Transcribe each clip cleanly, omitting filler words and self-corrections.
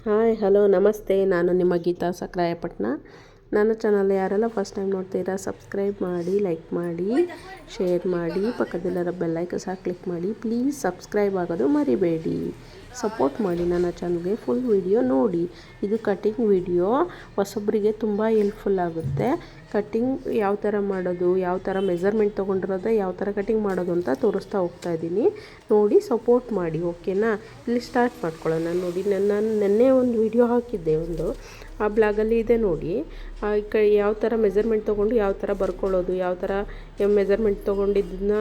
Hi hello ನಮಸ್ತೆ. ನಾನು ನಿಮ್ಮ ಗೀತಾ ಸಕ್ರಾಯಪಟ್ಟಣ. ನನ್ನ ಚಾನಲ್ ಯಾರೆಲ್ಲ ಫಸ್ಟ್ ಟೈಮ್ ನೋಡ್ತೀರಾ ಸಬ್ಸ್ಕ್ರೈಬ್ ಮಾಡಿ, ಲೈಕ್ ಮಾಡಿ, ಶೇರ್ ಮಾಡಿ, ಪಕ್ಕದಲ್ಲಿರೋ ಬೆಲ್ಲೈಕನ್ ಸಹ ಕ್ಲಿಕ್ ಮಾಡಿ. ಪ್ಲೀಸ್ ಸಬ್ಸ್ಕ್ರೈಬ್ ಆಗೋದು ಮರಿಬೇಡಿ. ಸಪೋರ್ಟ್ ಮಾಡಿ ನನ್ನ ಚಾನಲ್ಗೆ. ಫುಲ್ ವಿಡಿಯೋ ನೋಡಿ. ಇದು ಕಟಿಂಗ್ ವಿಡಿಯೋ ಹೊಸೊಬ್ಬರಿಗೆ ತುಂಬ ಹೆಲ್ಪ್ಫುಲ್ ಆಗುತ್ತೆ. ಕಟ್ಟಿಂಗ್ ಯಾವ ಥರ ಮಾಡೋದು, ಯಾವ ಥರ ಮೆಜರ್ಮೆಂಟ್ ತೊಗೊಂಡಿರೋದು, ಯಾವ ಥರ ಕಟಿಂಗ್ ಮಾಡೋದು ಅಂತ ತೋರಿಸ್ತಾ ಹೋಗ್ತಾ ಇದ್ದೀನಿ. ನೋಡಿ ಸಪೋರ್ಟ್ ಮಾಡಿ, ಓಕೆನಾ. ಇಲ್ಲಿ ಸ್ಟಾರ್ಟ್ ಮಾಡ್ಕೊಳ್ಳೋಣ. ನೋಡಿ ನಾನು ನೆನ್ನೆ ಒಂದು ವಿಡಿಯೋ ಹಾಕಿದ್ದೆ, ಆ ಬ್ಲಾಗಲ್ಲಿ ಇದೆ ನೋಡಿ. ಯಾವ ಥರ ಮೆಜರ್ಮೆಂಟ್ ತೊಗೊಂಡು ಯಾವ ಥರ ಬರ್ಕೊಳ್ಳೋದು, ಯಾವ ಥರ ಮೆಜರ್ಮೆಂಟ್ ತೊಗೊಂಡಿದ್ದನ್ನ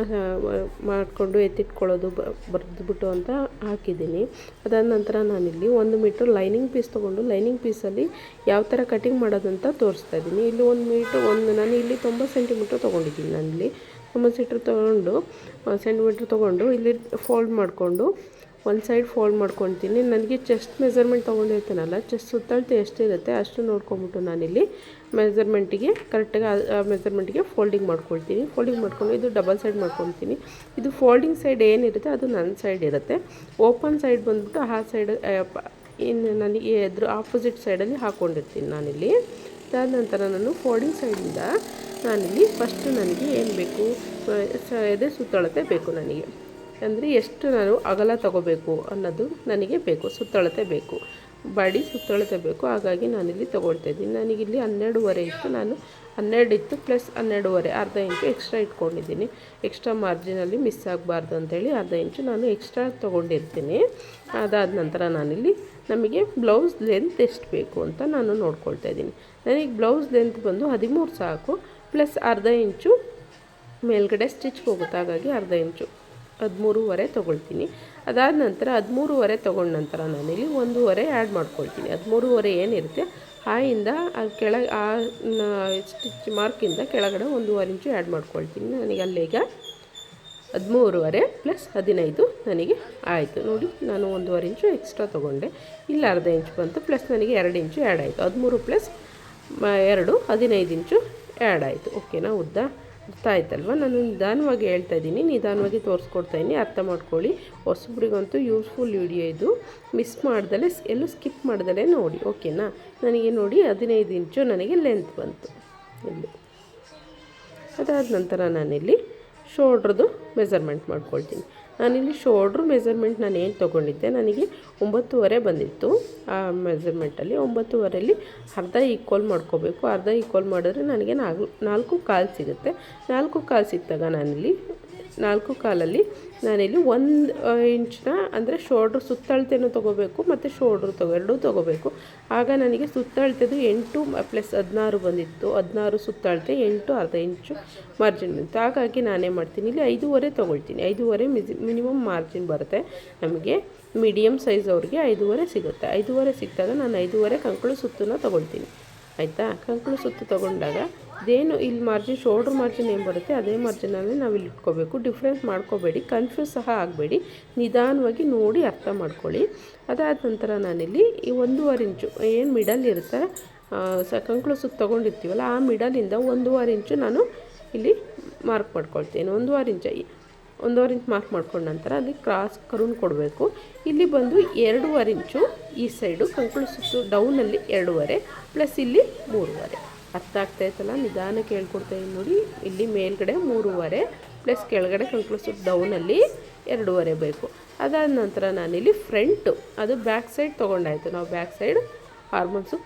ಮಾಡಿಕೊಂಡು ಎತ್ತಿಟ್ಕೊಳ್ಳೋದು ಬರೆದ್ಬಿಟ್ಟು ಅಂತ ಹಾಕಿದ್ದೀನಿ. ಅದಾದ ನಂತರ ನಾನಿಲ್ಲಿ 1 ಮೀಟ್ರ್ ಲೈನಿಂಗ್ ಪೀಸ್ ತೊಗೊಂಡು ಲೈನಿಂಗ್ ಪೀಸಲ್ಲಿ ಯಾವ ಥರ ಕಟಿಂಗ್ ಮಾಡೋದಂತ ತೋರಿಸ್ತಾ ಇದ್ದೀನಿ. ಇಲ್ಲಿ 1 ಮೀಟ್ರ್ ನಾನು ಇಲ್ಲಿ 90 ಸೆಂಟಿಮೀಟ್ರ್ ತೊಗೊಂಡಿದ್ದೀನಿ. ನಾನಿಲ್ಲಿ 90 ಸೆಂಟಿಮೀಟ್ರ್ ತೊಗೊಂಡು ಇಲ್ಲಿ ಫೋಲ್ಡ್ ಮಾಡಿಕೊಂಡು ಒಂದು ಸೈಡ್ ಫೋಲ್ಡ್ ಮಾಡ್ಕೊತೀನಿ. ನನಗೆ ಚೆಸ್ಟ್ ಮೆಜರ್ಮೆಂಟ್ ತೊಗೊಂಡಿರ್ತೀನಲ್ಲ, ಚೆಸ್ಟ್ ಸುತ್ತಳತೆ ಎಷ್ಟಿರುತ್ತೆ ಅಷ್ಟು ನೋಡ್ಕೊಂಬಿಟ್ಟು ನಾನಿಲ್ಲಿ ಮೆಜರ್ಮೆಂಟಿಗೆ ಕರೆಕ್ಟಾಗಿ ಆ ಮೆಜರ್ಮೆಂಟಿಗೆ ಫೋಲ್ಡಿಂಗ್ ಮಾಡ್ಕೊಳ್ತೀನಿ. ಫೋಲ್ಡಿಂಗ್ ಮಾಡ್ಕೊಂಡು ಇದು ಡಬಲ್ ಸೈಡ್ ಮಾಡ್ಕೊಳ್ತೀನಿ. ಇದು ಫೋಲ್ಡಿಂಗ್ ಸೈಡ್ ಏನಿರುತ್ತೆ ಅದು ನನ್ನ ಸೈಡ್ ಇರುತ್ತೆ. ಓಪನ್ ಸೈಡ್ ಬಂದ್ಬಿಟ್ಟು ಆ ಸೈಡ್ ಇನ್ನು ನನಗೆ ಎದುರು ಆಪೋಸಿಟ್ ಸೈಡಲ್ಲಿ ಹಾಕ್ಕೊಂಡಿರ್ತೀನಿ ನಾನಿಲ್ಲಿ. ಅದಾದ ನಂತರ ನಾನು ಫೋಲ್ಡಿಂಗ್ ಸೈಡಿಂದ ನಾನಿಲ್ಲಿ ಫಸ್ಟು ನನಗೆ ಏನು ಬೇಕು, ಎದೆ ಸುತ್ತಳತೆ ಬೇಕು ನನಗೆ. ಅಂದರೆ ಎಷ್ಟು ನಾನು ಅಗಲ ತಗೋಬೇಕು ಅನ್ನೋದು ನನಗೆ ಬೇಕು, ಸುತ್ತಳತೆ ಬೇಕು, ಬಾಡಿ ಸುತ್ತಳತೆ ಬೇಕು. ಹಾಗಾಗಿ ನಾನಿಲ್ಲಿ ತೊಗೊಳ್ತಾಯಿದ್ದೀನಿ. ನನಗಿಲ್ಲಿ 12.5 ಇತ್ತು. ನಾನು 12 ಇತ್ತು ಪ್ಲಸ್ 12.5 ಅರ್ಧ ಇಂಚು ಎಕ್ಸ್ಟ್ರಾ ಇಟ್ಕೊಂಡಿದ್ದೀನಿ. ಎಕ್ಸ್ಟ್ರಾ ಮಾರ್ಜಿನಲ್ಲಿ ಮಿಸ್ ಆಗಬಾರ್ದು ಅಂಥೇಳಿ ಅರ್ಧ ಇಂಚು ನಾನು ಎಕ್ಸ್ಟ್ರಾ ತೊಗೊಂಡಿರ್ತೀನಿ. ಅದಾದ ನಂತರ ನಾನಿಲ್ಲಿ ನಮಗೆ ಬ್ಲೌಸ್ ಲೆಂತ್ ಎಷ್ಟು ಬೇಕು ಅಂತ ನಾನು ನೋಡ್ಕೊಳ್ತಾ ಇದ್ದೀನಿ. ನನಗೆ ಬ್ಲೌಸ್ ಲೆಂತ್ ಬಂದು 13 ಸಾಕು, ಪ್ಲಸ್ ಅರ್ಧ ಇಂಚು ಮೇಲ್ಗಡೆ ಸ್ಟಿಚ್ಗೆ ಹೋಗುತ್ತೆ. ಹಾಗಾಗಿ ಅರ್ಧ ಇಂಚು 13.5 ತೊಗೊಳ್ತೀನಿ. ಅದಾದ ನಂತರ 13.5 ತೊಗೊಂಡ ನಂತರ ನಾನಿಲ್ಲಿ 1.5 ಆ್ಯಡ್ ಮಾಡ್ಕೊಳ್ತೀನಿ. 13.5 ಏನಿರುತ್ತೆ ಇಂದ ಕೆಳಗೆ ಸ್ಟಿಚ್ ಮಾರ್ಕಿಂದ ಕೆಳಗಡೆ 1.5 ಇಂಚು ಆ್ಯಡ್ ಮಾಡ್ಕೊಳ್ತೀನಿ. ನನಗೆ ಅಲ್ಲೀಗ 13.5 ಪ್ಲಸ್ 15 ನನಗೆ ಆಯಿತು. ನೋಡಿ ನಾನು 1.5 ಇಂಚು ಎಕ್ಸ್ಟ್ರಾ ತೊಗೊಂಡೆ. ಇಲ್ಲಿ ಅರ್ಧ ಇಂಚು ಬಂತು, ಪ್ಲಸ್ ನನಗೆ 2 ಇಂಚು ಆ್ಯಡ್ ಆಯಿತು. 13 ಪ್ಲಸ್ 2 15 ಇಂಚು ಆ್ಯಡ್ ಆಯಿತು. ಓಕೆನಾ, ಉದ್ದ ಅರ್ಥ ಆಯ್ತಲ್ವ. ನಾನು ನಿಧಾನವಾಗಿ ಹೇಳ್ತಾ ಇದ್ದೀನಿ, ನಿಧಾನವಾಗಿ ತೋರಿಸ್ಕೊಡ್ತಾಯಿದ್ದೀನಿ, ಅರ್ಥ ಮಾಡ್ಕೊಳ್ಳಿ. ಹೊಸಬ್ರಿಗಂತೂ ಯೂಸ್ಫುಲ್ ವಿಡಿಯೋ ಇದು. ಮಿಸ್ ಮಾಡ್ದಲೇ ಎಲ್ಲೂ ಸ್ಕಿಪ್ ಮಾಡ್ದಲೇ ನೋಡಿ, ಓಕೆನಾ. ನನಗೆ ನೋಡಿ 15 ಇಂಚು ನನಗೆ ಲೆಂತ್ ಬಂತು ಇಲ್ಲಿ. ಅದಾದ ನಂತರ ನಾನಿಲ್ಲಿ ಶೋಲ್ಡ್ರದ್ದು ಮೆಜರ್ಮೆಂಟ್ ಮಾಡ್ಕೊಳ್ತೀನಿ. ನಾನಿಲ್ಲಿ ಶೋಲ್ಡ್ರ್ ಮೆಜರ್ಮೆಂಟ್ ನಾನು ಏನು ತೊಗೊಂಡಿದ್ದೆ, ನನಗೆ 9.5 ಬಂದಿತ್ತು. ಆ ಮೆಜರ್ಮೆಂಟಲ್ಲಿ 9.5ರಲ್ಲಿ ಅರ್ಧ ಈಕ್ವಲ್ ಮಾಡ್ಕೋಬೇಕು. ಅರ್ಧ ಈಕ್ವಲ್ ಮಾಡಿದ್ರೆ ನನಗೆ 4.25 ಸಿಗುತ್ತೆ. 4.25 ಸಿಕ್ಕಾಗ ನಾನಿಲ್ಲಿ 4.25 ನಾನಿಲ್ಲಿ 1 ಇಂಚನ್ನ ಅಂದರೆ ಶೋಲ್ಡ್ರ್ ಸುತ್ತಳತೆನೂ ತೊಗೋಬೇಕು ಮತ್ತು ಶೋಲ್ಡ್ರ್ ಎರಡೂ ತೊಗೋಬೇಕು. ಆಗ ನನಗೆ ಸುತ್ತಳತೆದು 8 ಪ್ಲಸ್ 16 ಬಂದಿತ್ತು. 16 ಸುತ್ತಳತೆ, 8 ಅರ್ಧ ಇಂಚು ಮಾರ್ಜಿನ್ ಬಂತು. ಹಾಗಾಗಿ ನಾನೇ ಮಾಡ್ತೀನಿ, ಇಲ್ಲಿ 5.5 ತೊಗೊಳ್ತೀನಿ. 5.5 ಮಿನಿಮಮ್ ಮಾರ್ಜಿನ್ ಬರುತ್ತೆ ನಮಗೆ. ಮೀಡಿಯಮ್ ಸೈಜ್ ಅವ್ರಿಗೆ 5.5 ಸಿಗುತ್ತೆ. 5.5 ಸಿಕ್ಕಿದಾಗ ನಾನು 5.5 ಕಂಕಳು ಸುತ್ತನ್ನ ತೊಗೊಳ್ತೀನಿ. ಆಯಿತಾ. ಕಂಕಳು ಸುತ್ತು ತೊಗೊಂಡಾಗ ಇದೇನು ಇಲ್ಲಿ ಮಾರ್ಜಿನ್, ಶೋಲ್ಡ್ರ್ ಮಾರ್ಜಿನ್ ಏನು ಬರುತ್ತೆ ಅದೇ ಮಾರ್ಜಿನಲ್ಲಿ ನಾವು ಇಲ್ಲಿ ಇಟ್ಕೋಬೇಕು. ಡಿಫ್ರೆನ್ಸ್ ಮಾಡ್ಕೋಬೇಡಿ, ಕನ್ಫ್ಯೂಸ್ ಸಹ ಆಗಬೇಡಿ, ನಿಧಾನವಾಗಿ ನೋಡಿ ಅರ್ಥ ಮಾಡ್ಕೊಳ್ಳಿ. ಅದಾದ ನಂತರ ನಾನಿಲ್ಲಿ ಈ 1.5 ಇಂಚು ಏನು ಮಿಡಲ್ ಇರುತ್ತೆ, ಕಂಕಳು ಸುತ್ತು ತೊಗೊಂಡಿರ್ತೀವಲ್ಲ ಆ ಮಿಡಲಿಂದ 1.5 ಇಂಚು ನಾನು ಇಲ್ಲಿ ಮಾರ್ಕ್ ಮಾಡ್ಕೊಳ್ತೀನಿ. 1.5 ಇಂಚ್ ಮಾರ್ಕ್ ಮಾಡ್ಕೊಂಡ ನಂತರ ಅಲ್ಲಿ ಕ್ರಾಸ್ ಕರುನ್ ಕೊಡಬೇಕು. ಇಲ್ಲಿ ಬಂದು 2.5 ಇಂಚು ಈ ಸೈಡು ಕಂಕಳು ಸುತ್ತು ಡೌನಲ್ಲಿ 2.5 ಪ್ಲಸ್ ಇಲ್ಲಿ 3.5. ಅರ್ಥ ಆಗ್ತಾಯಿತ್ತಲ್ಲ, ನಿಧಾನಕ್ಕೆ ಹೇಳ್ಕೊಡ್ತಾಯಿದ್ದೀನಿ ನೋಡಿ. ಇಲ್ಲಿ ಮೇಲ್ಗಡೆ 3.5 ಪ್ಲಸ್ ಕೆಳಗಡೆ ಕಂಕಳು ಸುತ್ತು ಡೌನಲ್ಲಿ 2.5 ಬೇಕು. ಅದಾದ ನಂತರ ನಾನಿಲ್ಲಿ ಫ್ರಂಟು ಅದು ಬ್ಯಾಕ್ ಸೈಡ್ ತೊಗೊಂಡಾಯಿತು. ನಾವು ಬ್ಯಾಕ್ ಸೈಡ್ ಹಾರ್ಮೋನ್ಸು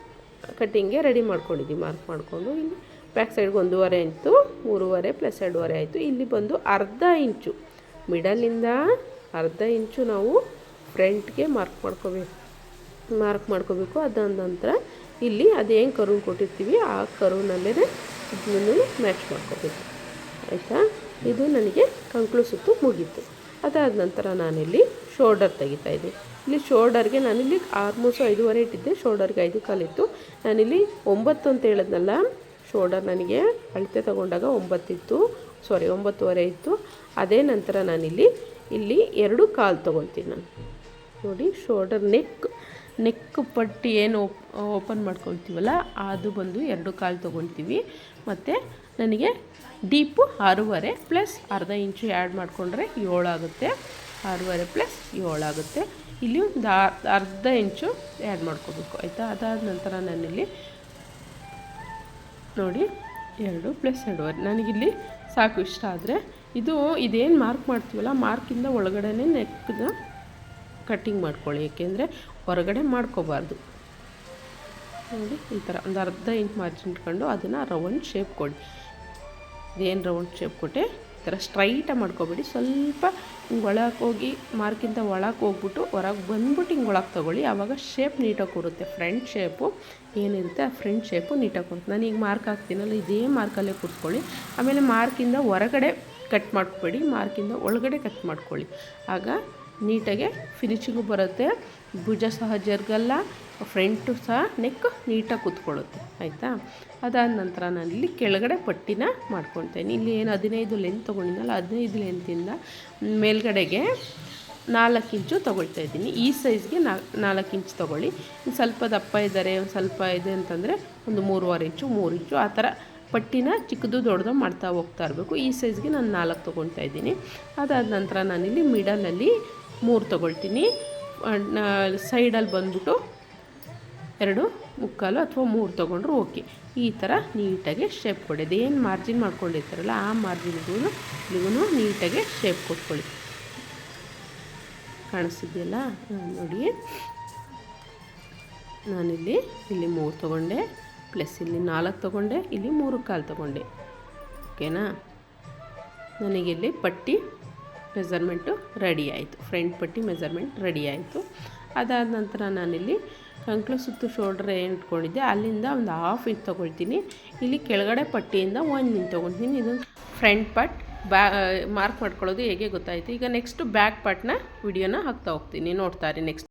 ಕಟ್ಟಿಂಗ್ಗೆ ರೆಡಿ ಮಾಡ್ಕೊಂಡಿದ್ದೀವಿ. ಮಾರ್ಕ್ ಮಾಡಿಕೊಂಡು ಇಲ್ಲಿ ಬ್ಯಾಕ್ ಸೈಡ್ಗೆ 1.5 ಇಂಚು 3.5 ಪ್ಲಸ್ 2.5 ಆಯಿತು. ಇಲ್ಲಿ ಬಂದು ಅರ್ಧ ಇಂಚು ಮಿಡಲಿಂದ ಅರ್ಧ ಇಂಚು ನಾವು ಫ್ರಂಟ್ಗೆ ಮಾರ್ಕ್ ಮಾಡ್ಕೋಬೇಕು. ಅದಾದ ನಂತರ ಇಲ್ಲಿ ಅದೇನು ಕರುನ್ ಕೊಟ್ಟಿರ್ತೀವಿ ಆ ಕರುನಲ್ಲೇ ಇದನ್ನು ಮ್ಯಾಚ್ ಮಾಡ್ಕೋಬೇಕು. ಆಯಿತಾ. ಇದು ನನಗೆ ಕಂಕಳು ಸುತ್ತು ಮುಗೀತು. ಅದಾದ ನಂತರ ನಾನಿಲ್ಲಿ ಶೋಲ್ಡರ್ ತೆಗಿತಾಯಿದ್ದೆ. ಇಲ್ಲಿ ಶೋಲ್ಡರ್ಗೆ ನಾನಿಲ್ಲಿ ಆಲ್ಮೋಸ್ಟ್ 5.5 ಇಟ್ಟಿದ್ದೆ, ಶೋಲ್ಡರ್ಗೆ 5.25 ಇತ್ತು. ನಾನಿಲ್ಲಿ 9 ಅಂತ ಹೇಳಿದ್ನಲ್ಲ, ಶೋಲ್ಡರ್ ನನಗೆ ಅಳತೆ ತೊಗೊಂಡಾಗ 9.5 ಇತ್ತು. ಅದೇ ನಂತರ ನಾನಿಲ್ಲಿ 2.25 ತೊಗೊಳ್ತೀನಿ ನಾನು. ನೋಡಿ ಶೋಲ್ಡರ್ ನೆಕ್ ಪಟ್ಟಿ ಏನು ಓಪನ್ ಮಾಡ್ಕೊಳ್ತೀವಲ್ಲ ಅದು ಬಂದು 2.25 ತೊಗೊಳ್ತೀವಿ. ಮತ್ತು ನನಗೆ ಡೀಪು 6.5 ಪ್ಲಸ್ ಅರ್ಧ ಇಂಚು ಆ್ಯಡ್ ಮಾಡಿಕೊಂಡ್ರೆ 7 ಆಗುತ್ತೆ. 6.5 ಪ್ಲಸ್ 7 ಆಗುತ್ತೆ. ಇಲ್ಲಿ ಒಂದು ಅರ್ಧ ಇಂಚು ಆ್ಯಡ್ ಮಾಡ್ಕೋಬೇಕು ಆಯಿತಾ. ಅದಾದ ನಂತರ ನಾನಿಲ್ಲಿ ನೋಡಿ 2 + 2.5 ನನಗಿಲ್ಲಿ ಸಾಕು. ಇಷ್ಟ ಆದರೆ ಇದೇನು ಮಾರ್ಕ್ ಮಾಡ್ತೀವಲ್ಲ ಮಾರ್ಕಿಂದ ಒಳಗಡೆನೇ ನೆಕ್ನ ಕಟ್ಟಿಂಗ್ ಮಾಡ್ಕೊಳ್ಳಿ, ಏಕೆಂದರೆ ಹೊರಗಡೆ ಮಾಡ್ಕೋಬಾರ್ದು. ನೋಡಿ ಈ ಥರ ಒಂದು ಅರ್ಧ ಇಂಚ್ ಮಾರ್ಜಿನ್ ಇಟ್ಕೊಂಡು ಅದನ್ನು ರೌಂಡ್ ಶೇಪ್ ಕೊಡಿ. ಇದೇನು ರೌಂಡ್ ಶೇಪ್ ಕೊಟ್ಟೆ ಈ ಥರ ಸ್ಟ್ರೈಟಾಗಿ ಮಾಡ್ಕೊಬೇಡಿ. ಸ್ವಲ್ಪ ಹಿಂಗೆ ಒಳಗೆ ಹೋಗಿ ಮಾರ್ಕಿಂದ ಒಳಗೆ ಹೋಗ್ಬಿಟ್ಟು ಹೊರಗೆ ಬಂದ್ಬಿಟ್ಟು ಹಿಂಗೆ ಒಳಗೆ ತೊಗೊಳ್ಳಿ. ಆವಾಗ ಶೇಪ್ ನೀಟಾಗಿ ಕೊಡುತ್ತೆ. ಫ್ರಂಟ್ ಶೇಪು ಏನಿರುತ್ತೆ ಆ ಫ್ರಂಟ್ ಶೇಪು ನೀಟಾಗಿ ಕೊಡುತ್ತೆ. ನಾನು ಈಗ ಮಾರ್ಕ್ ಹಾಕ್ತೀನಲ್ಲ ಇದೇ ಮಾರ್ಕಲ್ಲೇ ಕೂರಿಸ್ಕೊಳ್ಳಿ. ಆಮೇಲೆ ಮಾರ್ಕಿಂದ ಹೊರಗಡೆ ಕಟ್ ಮಾಡ್ಕೊಬೇಡಿ, ಮಾರ್ಕಿಂದ ಒಳಗಡೆ ಕಟ್ ಮಾಡ್ಕೊಳ್ಳಿ. ಆಗ ನೀಟಾಗೆ ಫಿನಿಶಿಂಗು ಬರುತ್ತೆ. ಭುಜ ಸಹ ಜರುಗಲ್ಲ, ಫ್ರಂಟು ಸಹ ನೆಕ್ ನೀಟಾಗಿ ಕೂತ್ಕೊಳ್ಳುತ್ತೆ ಆಯಿತಾ. ಅದಾದ ನಂತರ ನಾನಿಲ್ಲಿ ಕೆಳಗಡೆ ಪಟ್ಟಿನ ಮಾಡ್ಕೊಳ್ತೇನೆ. ಇಲ್ಲಿ ಏನು 15 ಲೆಂತ್ ತೊಗೊಂಡಿದ್ದಲ್ಲ 15 ಲೆಂತಿಂದ ಮೇಲ್ಗಡೆಗೆ 4 ಇಂಚು ತೊಗೊಳ್ತಾ ಇದ್ದೀನಿ. ಈ ಸೈಜ್ಗೆ 4 ಇಂಚ್ ತೊಗೊಳ್ಳಿ. ಸ್ವಲ್ಪ ದಪ್ಪ ಇದ್ದಾರೆ, ಒಂದು ಸ್ವಲ್ಪ ಇದೆ ಅಂತಂದರೆ ಒಂದು 3.25 ಇಂಚು 3 ಇಂಚು ಆ ಥರ ಪಟ್ಟಿನ ಚಿಕ್ಕದು ದೊಡ್ಡದು ಮಾಡ್ತಾ ಹೋಗ್ತಾ ಇರಬೇಕು. ಈ ಸೈಜ್ಗೆ ನಾನು 4 ತೊಗೊಳ್ತಾ ಇದ್ದೀನಿ. ಅದಾದ ನಂತರ ನಾನಿಲ್ಲಿ ಮಿಡಲಲ್ಲಿ 3 ತೊಗೊಳ್ತೀನಿ. ಸೈಡಲ್ಲಿ ಬಂದ್ಬಿಟ್ಟು 2.25 ಅಥವಾ 3 ತೊಗೊಂಡ್ರು ಓಕೆ. ಈ ಥರ ನೀಟಾಗಿ ಶೇಪ್ ಕೊಡಿ. ಅದೇನು ಮಾರ್ಜಿನ್ ಮಾಡ್ಕೊಂಡಿರ್ತಾರಲ್ಲ ಆ ಮಾರ್ಜಿನ್ಗೂ ಇಲ್ಲಿಗೂ ನೀಟಾಗಿ ಶೇಪ್ ಕೊಟ್ಕೊಳ್ಳಿ. ಕಾಣಿಸ್ತಿದೆಯಲ್ಲ ನೋಡಿ, ನಾನಿಲ್ಲಿ 3 ತೊಗೊಂಡೆ, ಪ್ಲಸ್ ಇಲ್ಲಿ 4 ತೊಗೊಂಡೆ, ಇಲ್ಲಿ 3.25 ತೊಗೊಂಡೆ. ಓಕೆನಾ. ನನಗಿಲ್ಲಿ ಪಟ್ಟಿ ಮೆಜರ್ಮೆಂಟು ರೆಡಿ ಆಯಿತು. ಫ್ರಂಟ್ ಪಟ್ಟಿ ಮೆಜರ್ಮೆಂಟ್ ರೆಡಿ ಆಯಿತು. ಅದಾದ ನಂತರ ನಾನಿಲ್ಲಿ ಕಂಕ್ಳು ಸುತ್ತು ಶೋಲ್ಡ್ರ್ ಏನು ಇಟ್ಕೊಂಡಿದ್ದೆ ಅಲ್ಲಿಂದ ಒಂದು 1/2 ಇಂಚ್ ತೊಗೊಳ್ತೀನಿ. ಇಲ್ಲಿ ಕೆಳಗಡೆ ಪಟ್ಟಿಯಿಂದ 1 ಇಂಚ್ ತೊಗೊಳ್ತೀನಿ. ಇದು ಫ್ರಂಟ್ ಪಾರ್ಟ್ ಮಾರ್ಕ್ ಮಾಡ್ಕೊಳ್ಳೋದು ಹೇಗೆ ಗೊತ್ತಾಯಿತು. ಈಗ ನೆಕ್ಸ್ಟು ಬ್ಯಾಕ್ ಪಾರ್ಟ್ನ ವಿಡಿಯೋನ ಹಾಕ್ತಾ ಹೋಗ್ತೀನಿ, ನೋಡ್ತಾ ಇರಿ ನೆಕ್ಸ್ಟ್.